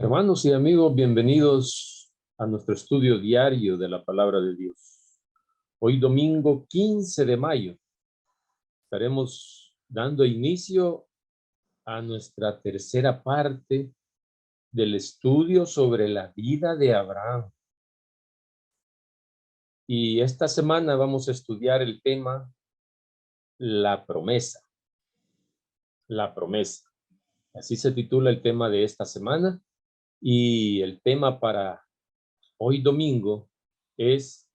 Hermanos y amigos, bienvenidos a nuestro estudio diario de la Palabra de Dios. Hoy domingo 15 de mayo estaremos dando inicio a nuestra tercera parte del estudio sobre la vida de Abraham. Y esta semana vamos a estudiar el tema la promesa. La promesa. Así se titula el tema de esta semana. Y el tema para hoy domingo es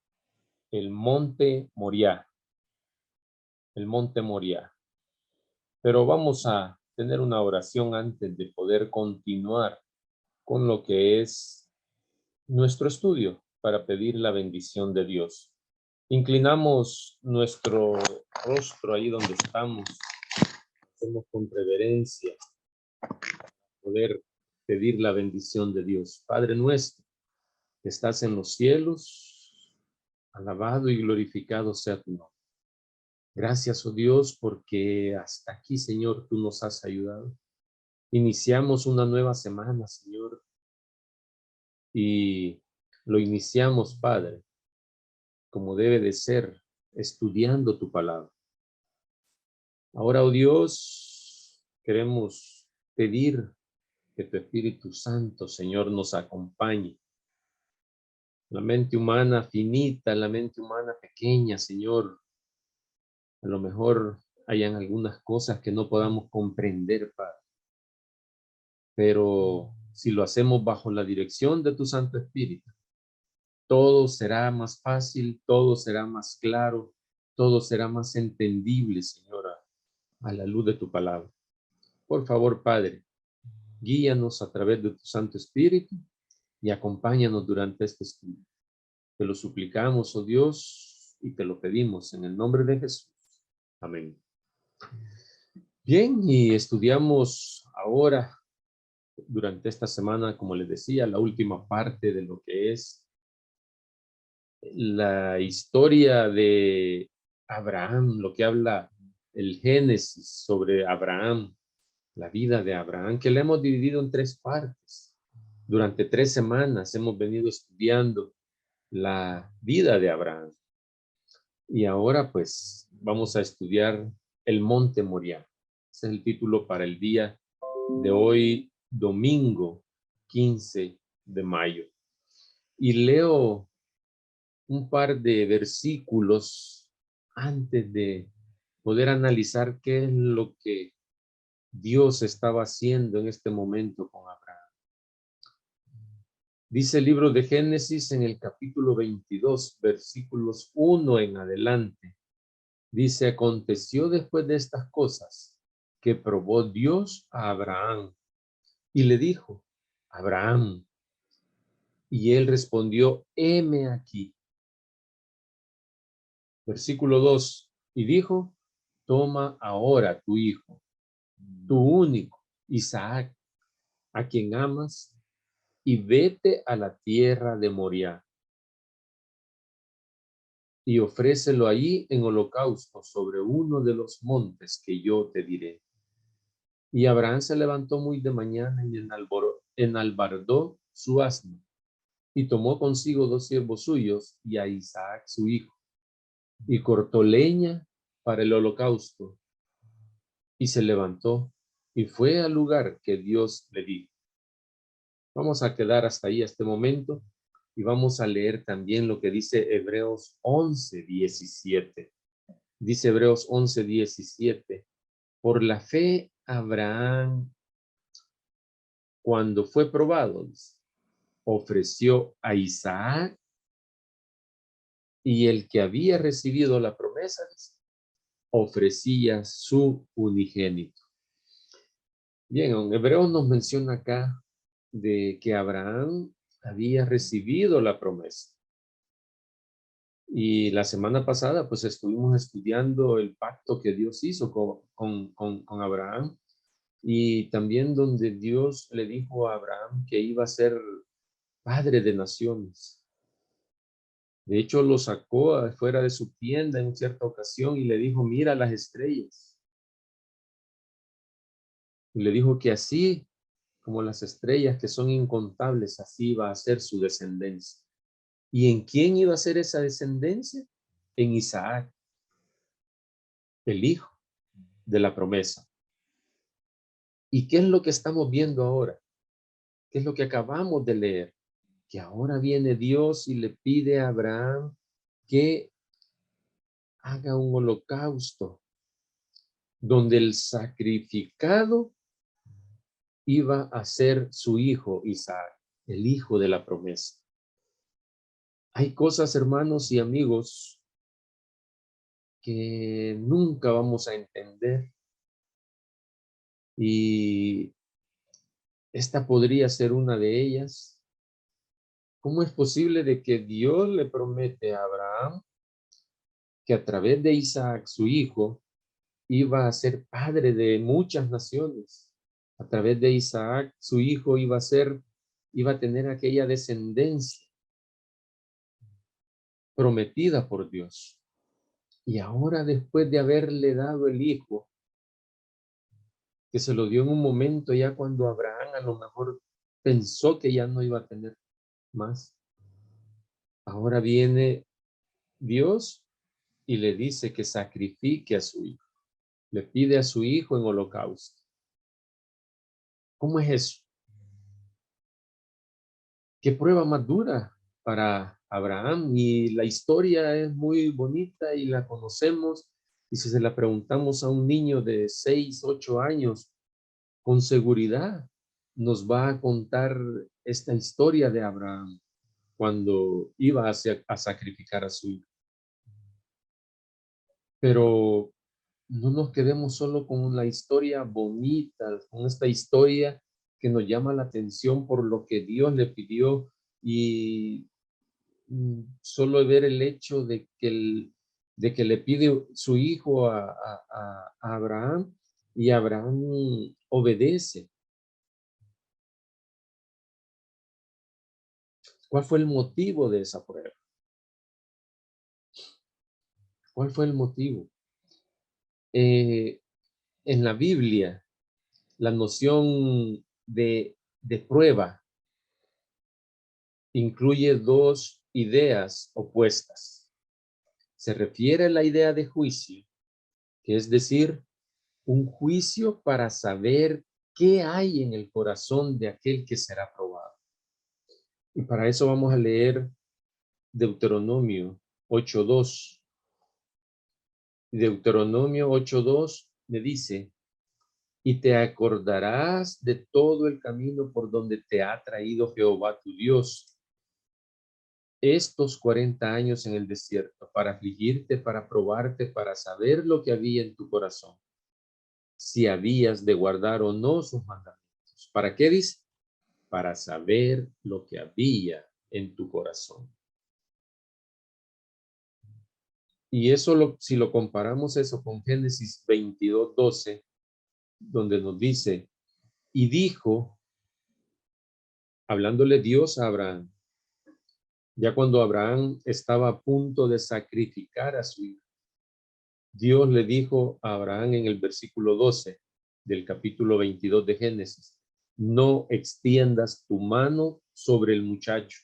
el monte Moriah. El monte Moriah. Pero vamos a tener una oración antes de poder continuar con lo que es nuestro estudio para pedir la bendición de Dios. Inclinamos nuestro rostro ahí donde estamos, hacemos con reverencia poder pedir la bendición de Dios. Padre nuestro, que estás en los cielos, alabado y glorificado sea tu nombre. Gracias, oh Dios, porque hasta aquí, Señor, tú nos has ayudado. Iniciamos una nueva semana, Señor, y lo iniciamos, Padre, como debe de ser, estudiando tu palabra. Ahora, oh Dios, queremos pedir que tu Espíritu Santo, Señor, nos acompañe. La mente humana finita, la mente humana pequeña, Señor, a lo mejor hayan algunas cosas que no podamos comprender, Padre. Pero si lo hacemos bajo la dirección de tu Santo Espíritu, todo será más fácil, todo será más claro, todo será más entendible, Señora, a la luz de tu palabra. Por favor, Padre, guíanos a través de tu Santo Espíritu y acompáñanos durante este estudio. Te lo suplicamos, oh Dios, y te lo pedimos en el nombre de Jesús. Amén. Bien, y estudiamos ahora, durante esta semana, como les decía, la última parte de lo que es la historia de Abraham, lo que habla el Génesis sobre Abraham, la vida de Abraham, que la hemos dividido en tres partes. Durante 3 semanas hemos venido estudiando la vida de Abraham. Y ahora pues vamos a estudiar el monte Moriah. Ese es el título para el día de hoy, domingo 15 de mayo. Y leo un par de versículos antes de poder analizar qué es lo que Dios estaba haciendo en este momento con Abraham. Dice el libro de Génesis en el capítulo 22, versículos 1 en adelante. Dice, aconteció después de estas cosas que probó Dios a Abraham y le dijo, Abraham, y él respondió, heme aquí. Versículo 2, y dijo, toma ahora tu hijo, tu único, Isaac, a quien amas, y vete a la tierra de Moriah, y ofrécelo allí en holocausto sobre uno de los montes que yo te diré. Y Abraham se levantó muy de mañana y enalbardó su asno, y tomó consigo 2 siervos suyos y a Isaac su hijo, y cortó leña para el holocausto, y se levantó y fue al lugar que Dios le dijo. Vamos a quedar hasta ahí este momento y vamos a leer también lo que dice Hebreos 11:17. Dice Hebreos 11:17. Por la fe Abraham, cuando fue probado, ofreció a Isaac, y el que había recibido la promesa ofrecía su unigénito. Bien, en Hebreos nos menciona acá de que Abraham había recibido la promesa. Y la semana pasada pues estuvimos estudiando el pacto que Dios hizo con Abraham, y también donde Dios le dijo a Abraham que iba a ser padre de naciones. De hecho, lo sacó afuera de su tienda en cierta ocasión y le dijo, mira las estrellas. Y le dijo que así como las estrellas que son incontables, así va a ser su descendencia. ¿Y en quién iba a ser esa descendencia? En Isaac, el hijo de la promesa. ¿Y qué es lo que estamos viendo ahora? ¿Qué es lo que acabamos de leer? Que ahora viene Dios y le pide a Abraham que haga un holocausto donde el sacrificado iba a ser su hijo Isaac, el hijo de la promesa. Hay cosas, hermanos y amigos, que nunca vamos a entender, y esta podría ser una de ellas. ¿Cómo es posible de que Dios le promete a Abraham que a través de Isaac, su hijo, iba a ser padre de muchas naciones? A través de Isaac, su hijo iba a tener aquella descendencia prometida por Dios. Y ahora, después de haberle dado el hijo, que se lo dio en un momento ya cuando Abraham a lo mejor pensó que ya no iba a tener más, ahora viene Dios y le dice que sacrifique a su hijo. Le pide a su hijo en holocausto. ¿Cómo es eso? ¿Qué prueba más dura para Abraham? Y la historia es muy bonita y la conocemos. Y si se la preguntamos a un niño de 6, 8 años, con seguridad nos va a contar esta historia de Abraham cuando iba a sacrificar a su hijo. Pero no nos quedemos solo con la historia bonita, con esta historia que nos llama la atención por lo que Dios le pidió, y solo ver el hecho de que le pide su hijo a Abraham, y Abraham obedece. ¿Cuál fue el motivo de esa prueba? ¿Cuál fue el motivo? En la Biblia, la noción de prueba incluye dos ideas opuestas. Se refiere a la idea de juicio, que es decir, un juicio para saber qué hay en el corazón de aquel que será probado. Y para eso vamos a leer Deuteronomio 8:2. Deuteronomio 8:2 me dice: y te acordarás de todo el camino por donde te ha traído Jehová tu Dios estos 40 años en el desierto, para afligirte, para probarte, para saber lo que había en tu corazón, si habías de guardar o no sus mandamientos. ¿Para qué dice? Para saber lo que había en tu corazón. Y eso, si lo comparamos eso con Génesis 22:12, donde nos dice, y dijo, hablándole Dios a Abraham, ya cuando Abraham estaba a punto de sacrificar a su hijo, Dios le dijo a Abraham en el versículo 12 del capítulo 22 de Génesis: no extiendas tu mano sobre el muchacho,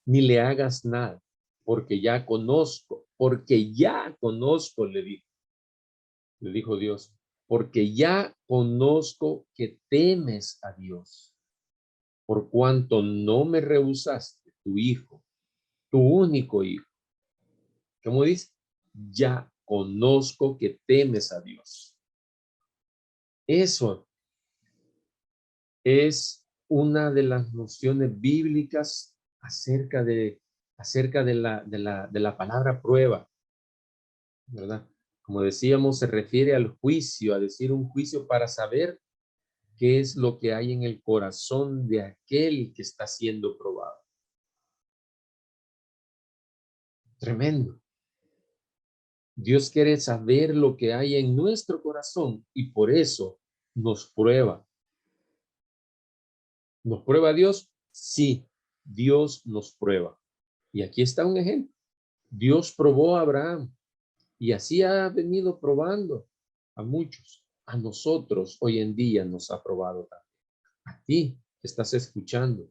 ni le hagas nada, porque ya conozco, le dijo Dios, porque ya conozco que temes a Dios, por cuanto no me rehusaste tu hijo, tu único hijo. ¿Cómo dice? Ya conozco que temes a Dios. Eso es una de las nociones bíblicas acerca de la palabra prueba, ¿verdad? Como decíamos, se refiere al juicio, a decir un juicio para saber qué es lo que hay en el corazón de aquel que está siendo probado. Tremendo. Dios quiere saber lo que hay en nuestro corazón y por eso nos prueba. ¿Nos prueba Dios? Sí, Dios nos prueba. Y aquí está un ejemplo. Dios probó a Abraham y así ha venido probando a muchos. A nosotros hoy en día nos ha probado también. ti que estás escuchando,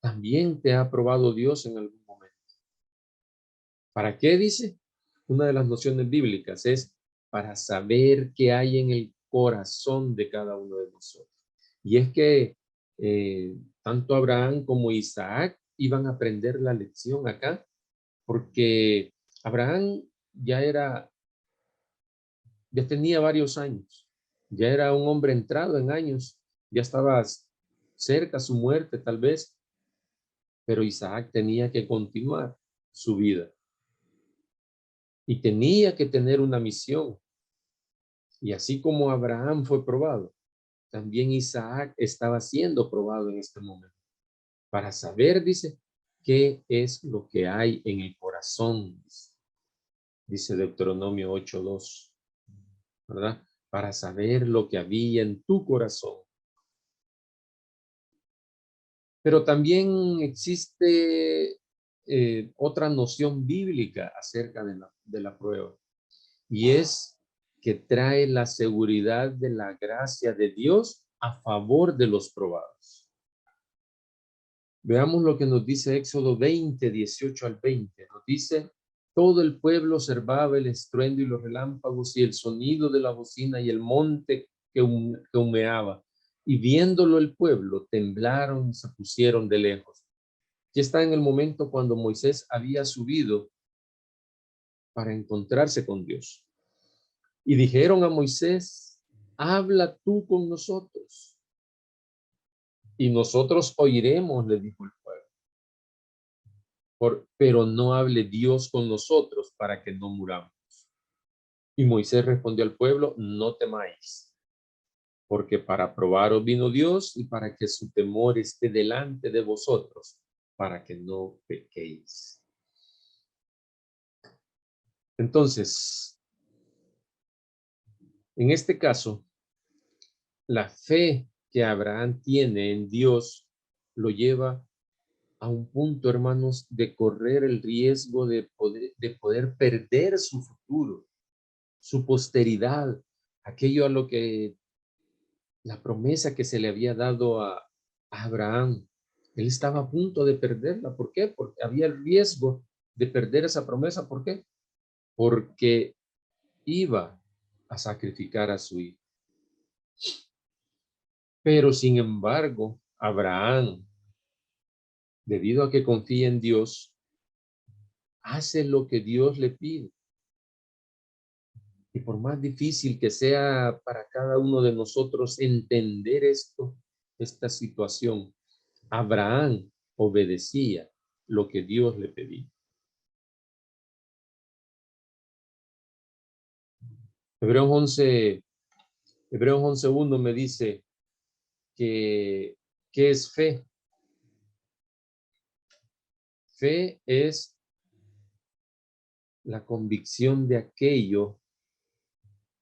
también te ha probado Dios en algún momento. ¿Para qué dice? Una de las nociones bíblicas es para saber qué hay en el corazón de cada uno de nosotros. Y es que tanto Abraham como Isaac iban a aprender la lección acá, porque Abraham ya tenía varios años, ya era un hombre entrado en años, ya estaba cerca a su muerte tal vez, pero Isaac tenía que continuar su vida y tenía que tener una misión. Y así como Abraham fue probado, también Isaac estaba siendo probado en este momento para saber, dice, qué es lo que hay en el corazón, dice Deuteronomio 8:2, ¿verdad? Para saber lo que había en tu corazón. Pero también existe otra noción bíblica acerca de la prueba, y es que trae la seguridad de la gracia de Dios a favor de los probados. Veamos lo que nos dice Éxodo 20:18-20. Nos dice, todo el pueblo observaba el estruendo y los relámpagos y el sonido de la bocina y el monte que humeaba. Y viéndolo el pueblo, temblaron y se pusieron de lejos. Aquí está en el momento cuando Moisés había subido para encontrarse con Dios. Y dijeron a Moisés, habla tú con nosotros. Y nosotros oiremos, le dijo el pueblo. Pero no hable Dios con nosotros para que no muramos. Y Moisés respondió al pueblo, no temáis, porque para probaros vino Dios y para que su temor esté delante de vosotros, para que no pequéis. Entonces, en este caso, la fe que Abraham tiene en Dios lo lleva a un punto, hermanos, de correr el riesgo de poder perder su futuro, su posteridad, aquello a lo que la promesa que se le había dado a Abraham. Él estaba a punto de perderla. ¿Por qué? Porque había el riesgo de perder esa promesa. ¿Por qué? Porque iba a sacrificar a su hijo. Pero sin embargo, Abraham, debido a que confía en Dios, hace lo que Dios le pide. Y por más difícil que sea para cada uno de nosotros entender esta situación, Abraham obedecía lo que Dios le pedía. Hebreos 11, Hebreos 11:1 me dice que ¿qué es fe? Fe es la convicción de aquello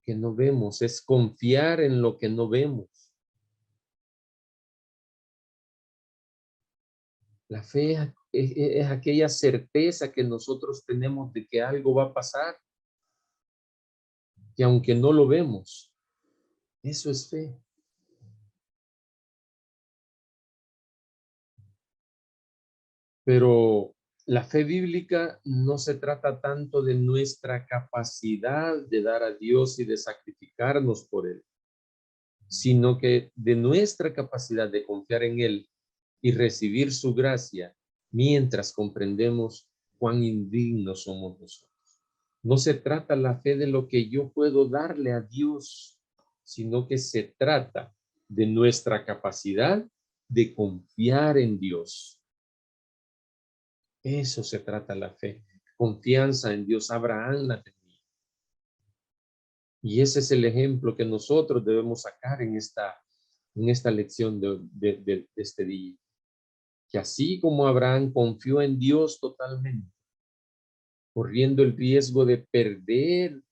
que no vemos, es confiar en lo que no vemos. La fe es aquella certeza que nosotros tenemos de que algo va a pasar, que aunque no lo vemos, eso es fe. Pero la fe bíblica no se trata tanto de nuestra capacidad de dar a Dios y de sacrificarnos por Él, sino que de nuestra capacidad de confiar en Él y recibir su gracia mientras comprendemos cuán indignos somos nosotros. No se trata la fe de lo que yo puedo darle a Dios, sino que se trata de nuestra capacidad de confiar en Dios. Eso se trata la fe, confianza en Dios. Abraham la tenía. Y ese es el ejemplo que nosotros debemos sacar en esta lección de este día. Que así como Abraham confió en Dios totalmente, corriendo el riesgo de perder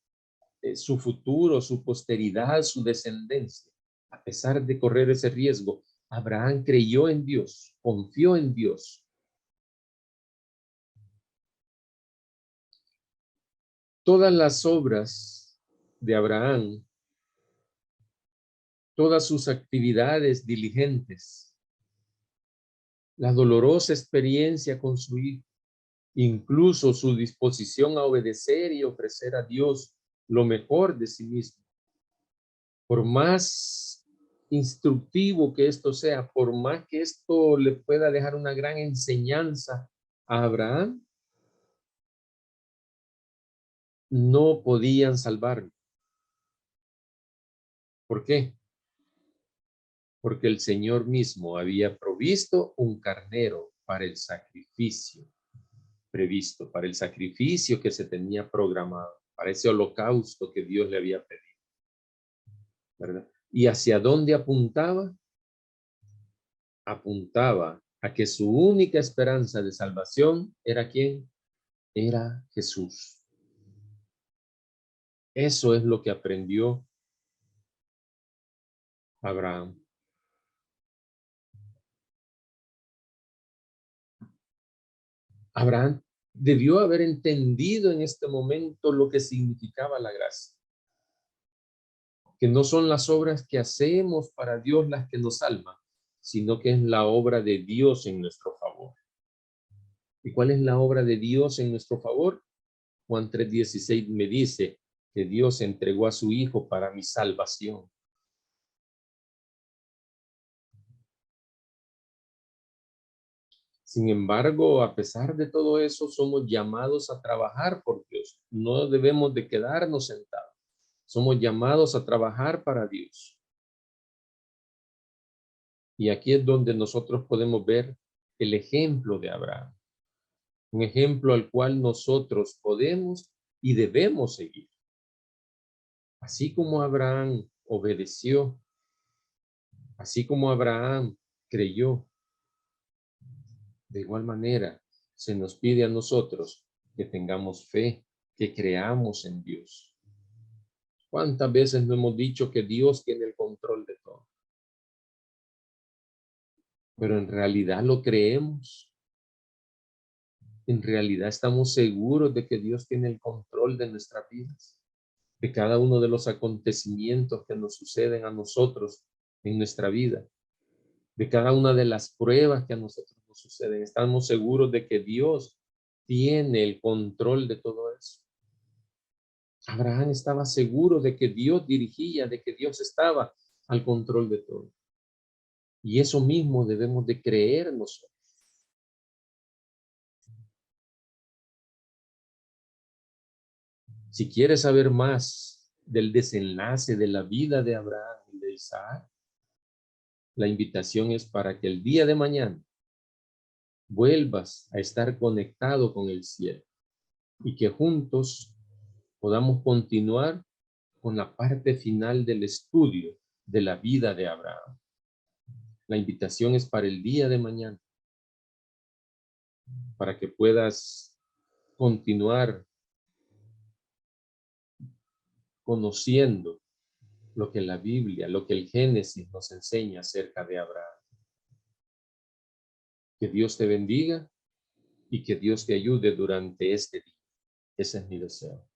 su futuro, su posteridad, su descendencia, a pesar de correr ese riesgo, Abraham creyó en Dios, confió en Dios. Todas las obras de Abraham todas sus actividades diligentes, la dolorosa experiencia con su hijo, incluso su disposición a obedecer y ofrecer a Dios lo mejor de sí mismo. Por más instructivo que esto sea, por más que esto le pueda dejar una gran enseñanza a Abraham, no podían salvarlo. ¿Por qué? Porque el Señor mismo había provisto un carnero para el sacrificio previsto, para el sacrificio que se tenía programado, para ese holocausto que Dios le había pedido, ¿verdad? ¿Y hacia dónde apuntaba? Apuntaba a que su única esperanza de salvación era ¿quién? Era Jesús. Eso es lo que aprendió Abraham. Abraham debió haber entendido en este momento lo que significaba la gracia. Que no son las obras que hacemos para Dios las que nos salvan, sino que es la obra de Dios en nuestro favor. ¿Y cuál es la obra de Dios en nuestro favor? Juan 3:16 me dice que Dios entregó a su Hijo para mi salvación. Sin embargo, a pesar de todo eso, somos llamados a trabajar por Dios. No debemos de quedarnos sentados. Somos llamados a trabajar para Dios. Y aquí es donde nosotros podemos ver el ejemplo de Abraham. Un ejemplo al cual nosotros podemos y debemos seguir. Así como Abraham obedeció, así como Abraham creyó, de igual manera se nos pide a nosotros que tengamos fe, que creamos en Dios. ¿Cuántas veces no hemos dicho que Dios tiene el control de todo? Pero en realidad lo creemos. En realidad estamos seguros de que Dios tiene el control de nuestras vidas, de cada uno de los acontecimientos que nos suceden a nosotros en nuestra vida, de cada una de las pruebas que a nosotros nos suceden. Estamos seguros de que Dios tiene el control de todo eso. Abraham estaba seguro de que Dios dirigía, de que Dios estaba al control de todo. Y eso mismo debemos de creer nosotros. Si quieres saber más del desenlace de la vida de Abraham y de Isaac, la invitación es para que el día de mañana vuelvas a estar conectado con el cielo y que juntos podamos continuar con la parte final del estudio de la vida de Abraham. La invitación es para el día de mañana, para que puedas continuar conociendo lo que la Biblia, lo que el Génesis nos enseña acerca de Abraham. Que Dios te bendiga y que Dios te ayude durante este día. Ese es mi deseo.